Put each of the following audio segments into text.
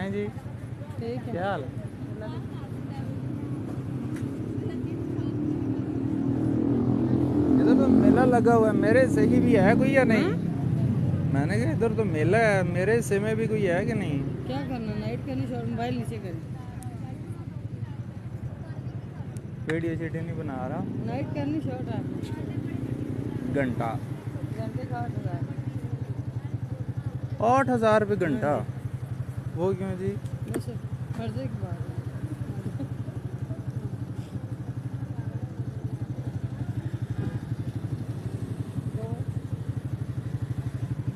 हैं जी? ठीक है। क्या हाल है? इधर तो मेला लगा हुआ है, मेरे हिस्से की भी है कोई या नहीं? मैंने कहा इधर तो मेला है, मेरे हिस्से में भी कोई है कि नहीं? क्या करना, नाइट करनी, शॉर्ट मोबाइल नीचे करें। वीडियो शीडियो नहीं बना रहा। नाइट करनी शॉर्ट है। घंटा घंटे का 8,000। 8,000 रुपये घंटा? हाँ वो क्यों जी? बस मर्जी की बात है।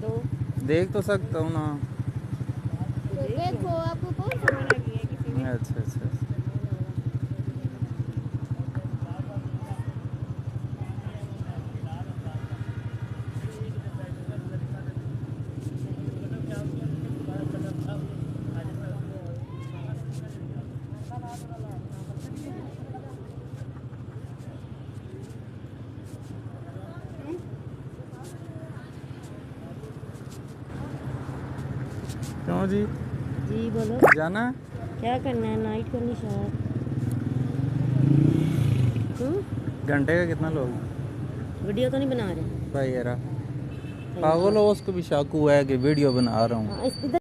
दो देख तो सकता हूँ ना। देखो आपको कौन सा मना किया है किसी ने? अच्छा अच्छा। क्यों जी? जी बोलो। जाना है? क्या करना है? नाइट करनी शॉर्ट। घंटे का कितना लोग? वीडियो तो नहीं बना रहे भाई यार पागल हो, उसको भी शक हुआ है कि वीडियो बना रहा हूँ। इधर